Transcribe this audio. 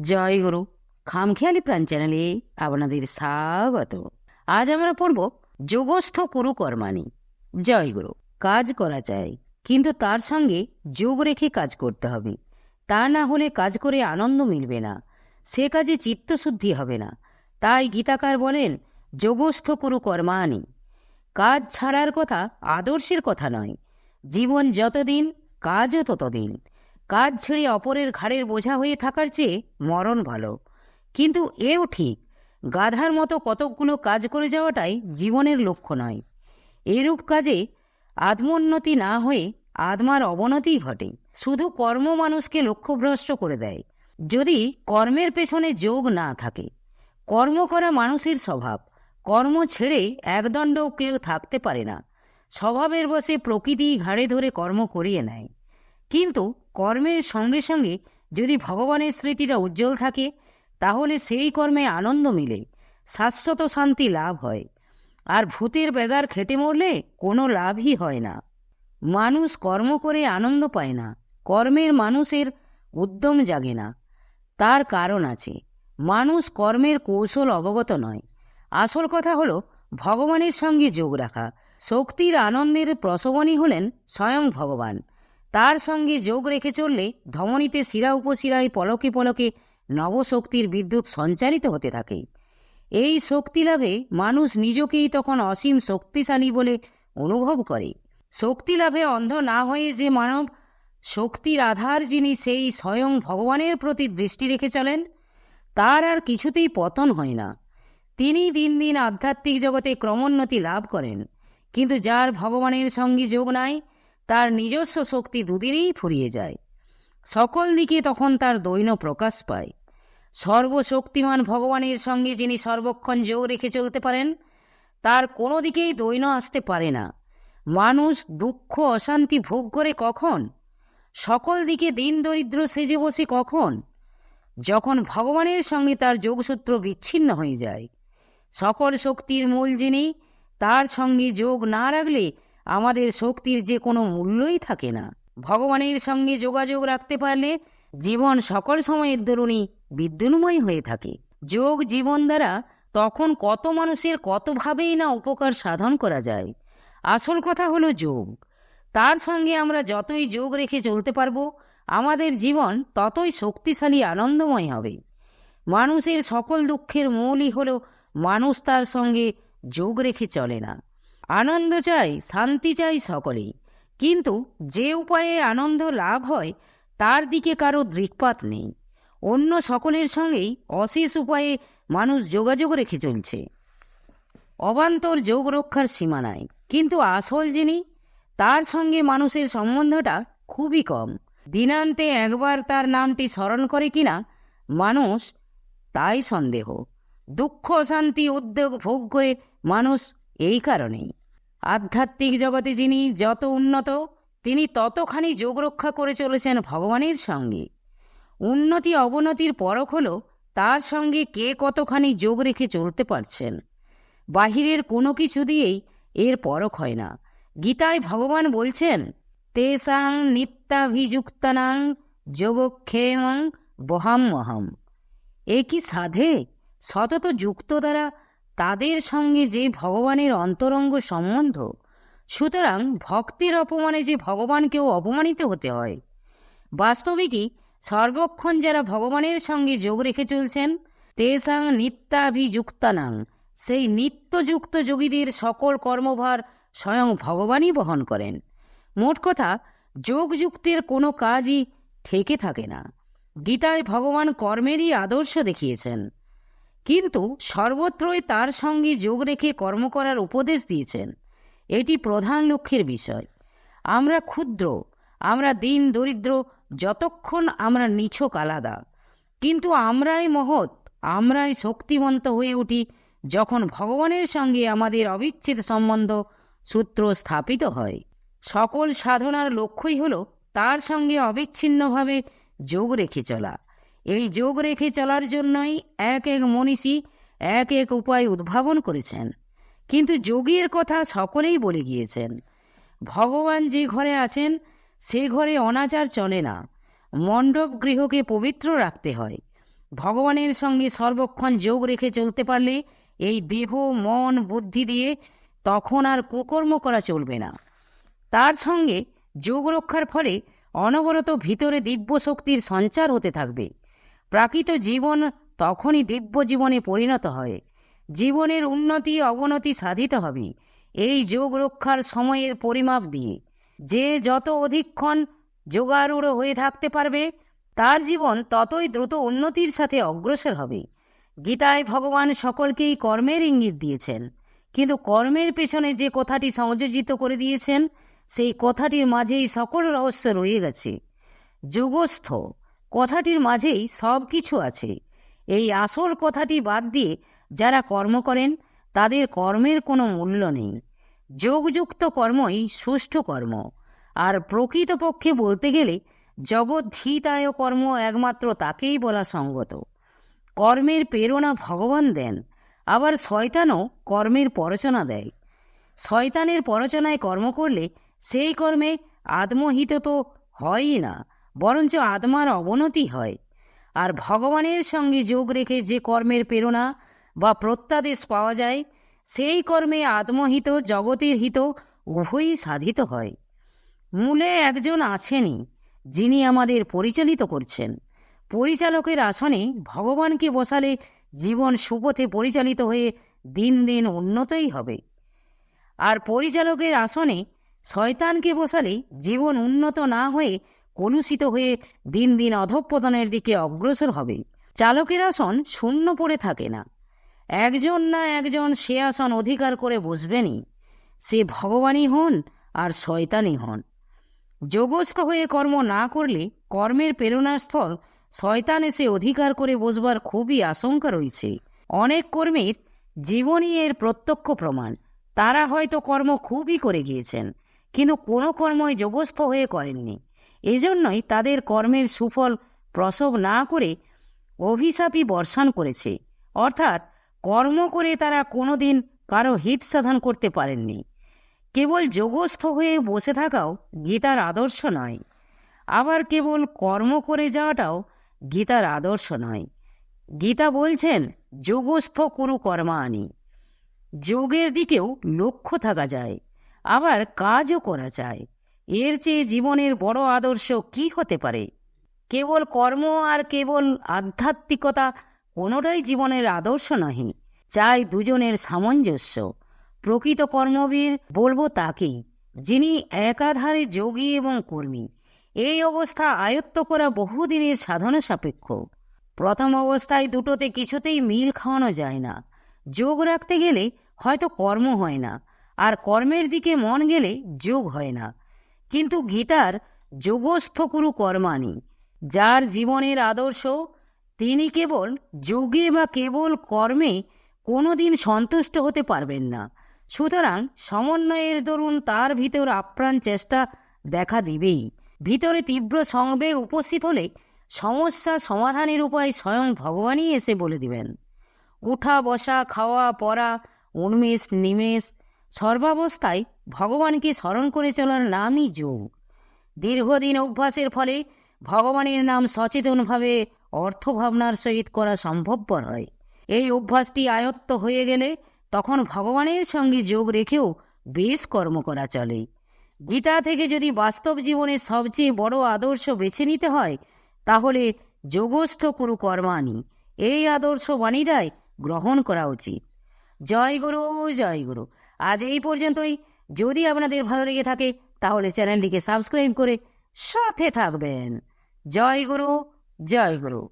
জয় গুরু। খামখেয়ালি প্রাণ চ্যানেলে আপনাদের স্বাগত। আজ আমরা পড়ব যোগস্থ কুরু কর্মাণি। জয় গুরু। কাজ করা চাই, কিন্তু তার সঙ্গে যোগ রেখে কাজ করতে হবে। তা না হলে কাজ করে আনন্দ মিলবে না, সে কাজে চিত্তশুদ্ধি হবে না। তাই গীতাকার বলেন, যোগস্থ কুরু কর্মাণি। কাজ ছাড়ার কথা আদর্শের কথা নয়। জীবন যতদিন, কাজও ততদিন। কাজ ছেড়ে অপরের ঘাড়ের বোঝা হয়ে থাকার চেয়ে মরণ ভালো। কিন্তু এও ঠিক, গাধার মতো কতকগুলো কাজ করে যাওয়াটাই জীবনের লক্ষ্য নয়। এরূপ কাজে আত্মোন্নতি না হয়ে আত্মার অবনতিই ঘটে। শুধু কর্ম মানুষকে লক্ষ্যভ্রষ্ট করে দেয়। যদি কর্মের পেছনে যোগ না থাকে। কর্ম করা মানুষের স্বভাব। কর্ম ছেড়ে একদণ্ডও কেউ থাকতে পারে না। স্বভাবের বশে প্রকৃতি ঘাড়ে ধরে কর্ম করিয়ে নেয়। কিন্তু কর্মের সঙ্গে সঙ্গে যদি ভগবানের স্মৃতিটা উজ্জ্বল থাকে, তাহলে সেই কর্মে আনন্দ মিলে, শাশ্বত শান্তি লাভ হয়। আর ভূতের বেগার খেটে মরলে কোনো লাভই হয় না। মানুষ কর্ম করে আনন্দ পায় না, কর্মের মানুষের উদ্যম জাগে না। তার কারণ আছে, মানুষ কর্মের কৌশল অবগত নয়। আসল কথা হলো ভগবানের সঙ্গে যোগ রাখা। শক্তির আনন্দের প্রসবনই হলেন স্বয়ং ভগবান। তার সঙ্গে যোগ রেখে চললে ধমনীতে শিরা উপশিরায় পলকে পলকে নবশক্তির বিদ্যুৎ সঞ্চারিত হতে থাকে। এই শক্তি লাভে মানুষ নিজকেই তখন অসীম শক্তিশালী বলে অনুভব করে। শক্তি লাভে অন্ধ না হয়ে যে মানব শক্তির আধার, যিনি সেই স্বয়ং ভগবানের প্রতি দৃষ্টি রেখে চলেন, তার আর কিছুতেই পতন হয় না। তিনি দিন দিন আধ্যাত্মিক জগতে ক্রমোন্নতি লাভ করেন। কিন্তু যার ভগবানের সঙ্গে যোগ নাই, তার নিজস্ব শক্তি দুদিনেই ফুরিয়ে যায়। সকল দিকে তখন তার দৈন্য প্রকাশ পায়। সর্বশক্তিমান ভগবানের সঙ্গে যিনি সর্বক্ষণ যোগ রেখে চলতে পারেন, তার কোনো দিকেই দৈন্য আসতে পারে না। মানুষ দুঃখ অশান্তি ভোগ করে কখন? সকল দিকে দিন দরিদ্র সেজে বসে কখন? যখন ভগবানের সঙ্গে তার যোগসূত্র বিচ্ছিন্ন হয়ে যায়। সকল শক্তির মূল যিনি, তার সঙ্গে যোগ না রাখলে আমাদের শক্তির যে কোনো মূল্যই থাকে না। ভগবানের সঙ্গে যোগাযোগ রাখতে পারলে জীবন সকল সময়ের দরুনই বিদ্যুন্ময় হয়ে থাকে। যোগ জীবন দ্বারা তখন কত মানুষের কতভাবেই না উপকার সাধন করা যায়। আসল কথা হলো যোগ। তার সঙ্গে আমরা যতই যোগ রেখে চলতে পারবো, আমাদের জীবন ততই শক্তিশালী আনন্দময় হবে। মানুষের সকল দুঃখের মূলই হলো মানুষ তার সঙ্গে যোগ রেখে চলে না। আনন্দ চাই, শান্তি চাই সকলেই, কিন্তু যে উপায়ে আনন্দ লাভ হয় তার দিকে কারো দৃকপাত নেই। অন্য সকলের সঙ্গেই অশেষ উপায়ে মানুষ যোগাযোগ রেখে চলছে, অবান্তর যোগ রক্ষার সীমা নাই। কিন্তু আসল যিনি, তার সঙ্গে মানুষের সম্বন্ধটা খুবই কম। দিনান্তে একবার তার নামটি স্মরণ করে কিনা মানুষ, তাই সন্দেহ। দুঃখ শান্তি উদ্যোগ ভোগ করে মানুষ এই কারণেই। আধ্যাত্মিক জগতে যিনি যত উন্নত, তিনি ততখানি যোগ রক্ষা করে চলেছেন ভগবানের সঙ্গে। উন্নতি অবনতির পরখ হল তার সঙ্গে কে কতখানি যোগ রেখে চলতে পারছেন। বাহিরের কোনো কিছু দিয়েই এর পরখ হয় না। গীতায় ভগবান বলছেন, তেষাং নিত্যাভিযুক্তানাং যোগক্ষেমং বহাম্যহম। এ কি সাধে? সতত যুক্ত দ্বারা তাদের সঙ্গে যে ভগবানের অন্তরঙ্গ সম্বন্ধ। সুতরাং ভক্তের অপমানে যে ভগবানকেও অপমানিত হতে হয়। বাস্তবিকই সর্বক্ষণ যারা ভগবানের সঙ্গে যোগ রেখে চলছেন, তেষাং নিত্যাভিযুক্তানাং, সেই নিত্যযুক্ত যোগীদের সকল কর্মভার স্বয়ং ভগবানই বহন করেন। মোট কথা, যোগযুক্তের কোনো কাজই ঠেকে থাকে না। গীতায় ভগবান কর্মেরই আদর্শ দেখিয়েছেন, কিন্তু সর্বত্রই তার সঙ্গে যোগ রেখে কর্ম করার উপদেশ দিয়েছেন। এটি প্রধান লক্ষ্যের বিষয়। আমরা ক্ষুদ্র, আমরা দিন দরিদ্র, যতক্ষণ আমরা নিছক আলাদা, কিন্তু আমরাই মহৎ, আমরাই শক্তিমন্ত হয়ে উঠি যখন ভগবানের সঙ্গে আমাদের অবিচ্ছেদ সম্বন্ধ সূত্র স্থাপিত হয়। সকল সাধনার লক্ষ্যই হল তার সঙ্গে অবিচ্ছিন্নভাবে যোগ রেখে চলা। এই যোগ রেখে চলার জন্যই এক এক মনীষী এক এক উপায় উদ্ভাবন করেছেন। কিন্তু যোগের কথা সকলেই বলে গিয়েছেন। ভগবান যে ঘরে আছেন সে ঘরে অনাচার চলে না। মণ্ডপ গৃহকে পবিত্র রাখতে হয়। ভগবানের সঙ্গে সর্বক্ষণ যোগ রেখে চলতে পারলে এই দেহ মন বুদ্ধি দিয়ে তখন আর কুকর্ম করা চলবে না। তার সঙ্গে যোগ রক্ষার ফলে অনবরত ভিতরে দিব্য শক্তির সঞ্চার হতে থাকবে। প্রাকৃত জীবন তখনই দিব্য জীবনে পরিণত হয়। জীবনের উন্নতি অবনতি সাধিত হবে এই যোগ রক্ষার সময়ের পরিমাপ দিয়ে। যে যত অধিকক্ষণ যোগারূঢ় হয়ে থাকতে পারবে তার জীবন ততই দ্রুত উন্নতির সাথে অগ্রসর হবে। গীতায় ভগবান সকলকেই কর্মের ইঙ্গিত দিয়েছেন, কিন্তু কর্মের পেছনে যে কথাটি সংযোজিত করে দিয়েছেন সেই কথাটির মাঝেই সকল রহস্য রয়ে গেছে। যোগস্থ কথাটির মাঝেই সব কিছু আছে। এই আসল কথাটি বাদ দিয়ে যারা কর্ম করেন তাদের কর্মের কোনো মূল্য নেই। যোগযুক্ত কর্মই সুষ্ঠু কর্ম। আর প্রকৃতপক্ষে বলতে গেলে জগদ্ধিতায় কর্ম একমাত্র তাকেই বলা সঙ্গত। কর্মের প্রেরণা ভগবান দেন, আবার শয়তানও কর্মের প্ররোচনা দেয়। শয়তানের প্ররোচনায় কর্ম করলে সেই কর্মে আত্মহিত তো হয়ই না, বরঞ্চ আত্মার অবনতি হয়। আর ভগবানের সঙ্গে যোগ রেখে যে কর্মের প্রেরণা বা প্রত্যাদেশ পাওয়া যায় সেই কর্মে আত্মহিত জগতের হিত উভয়ই সাধিত হয়। মূলে একজন আছেনই যিনি আমাদের পরিচালিত করছেন। পরিচালকের আসনে ভগবানকে বসালে জীবন সুপথে পরিচালিত হয়ে দিন দিন উন্নতই হবে। আর পরিচালকের আসনে শয়তানকে বসালে জীবন উন্নত না হয়ে কলুষিত হয়ে দিন দিন অধঃপতনের দিকে অগ্রসর হবে। চালকের আসন শূন্য পড়ে থাকে না, একজন না একজন সে আসন অধিকার করে বসবেনই। সে ভগবানই হন আর শয়তানই হন। যোগস্থ হয়ে কর্ম না করলে কর্মের প্রেরণাস্থল শয়তান এসে অধিকার করে বসবার খুবই আশঙ্কা রয়েছে। অনেক কর্মীর জীবনই এর প্রত্যক্ষ প্রমাণ। তারা হয়তো কর্ম খুবই করে গিয়েছেন, কিন্তু কোনো কর্মই যোগস্থ হয়ে করেননি। এজন্যই তাদের কর্মের সুফল প্রসব না করে অভিশাপই বর্ষণ করেছে। অর্থাৎ কর্ম করে তারা কোনোদিন কারো হিত সাধন করতে পারেননি। কেবল যোগস্থ হয়ে বসে থাকাও গীতার আদর্শ নয়, আবার কেবল কর্ম করে যাওয়াটাও গীতার আদর্শ নয়। গীতা বলছেন যোগস্থ কুরু কর্মাণি। যোগের দিকেও লক্ষ্য থাকা যায়, আবার কাজও করা যায়। এর চেয়ে জীবনের বড় আদর্শ কি হতে পারে? কেবল কর্ম আর কেবল আধ্যাত্মিকতা কোনোটাই জীবনের আদর্শ নহে। চাই দুজনের সামঞ্জস্য। প্রকৃত কর্মবীর বলবো তাকেই, যিনি একাধারে যোগী এবং কর্মী। এই অবস্থা আয়ত্ত করা বহুদিনের সাধনা সাপেক্ষ। প্রথম অবস্থায় দুটোতে কিছুতেই মিল খাওয়ানো যায় না। যোগ রাখতে গেলে হয়তো কর্ম হয় না, আর কর্মের দিকে মন গেলে যোগ হয় না। কিন্তু গীতার যোগস্থ কুরু কর্মাণি, যার জীবনের আদর্শ, তিনি কেবল যোগে বা কেবল কর্মে কোনোদিন সন্তুষ্ট হতে পারবেন না। সুতরাং সমন্বয়ের দরুন তার ভিতর আপ্রাণ চেষ্টা দেখা দিবেই। ভিতরে তীব্র সংবেগ উপস্থিত হলে সমস্যা সমাধানের উপায় স্বয়ং ভগবানই এসে বলে দিবেন। উঠা বসা খাওয়া পড়া উন্মেষ নিমেষ সর্বাবস্থায় ভগবানকে স্মরণ করে চলার নামই যোগ। দীর্ঘদিন অভ্যাসের ফলে ভগবানের নাম সচেতনভাবে অর্থভাবনার সহিত করা সম্ভবপর হয়। এই অভ্যাসটি আয়ত্ত হয়ে গেলে তখন ভগবানের সঙ্গে যোগ রেখেও বেশ কর্ম করা চলে। গীতা থেকে যদি বাস্তব জীবনের সবচেয়ে বড় আদর্শ বেছে নিতে হয় তাহলে যোগস্থ কুরু কর্মাণি এই আদর্শ বাণীটাই গ্রহণ করা উচিত। জয় গুরু, জয় গুরু। আজ এই পর্যন্তই। যদি আপনাদের ভালো লেগে থাকে তাহলে চ্যানেলটিকে সাবস্ক্রাইব করে সাথে থাকবেন। জয় গুরু, জয় গুরু।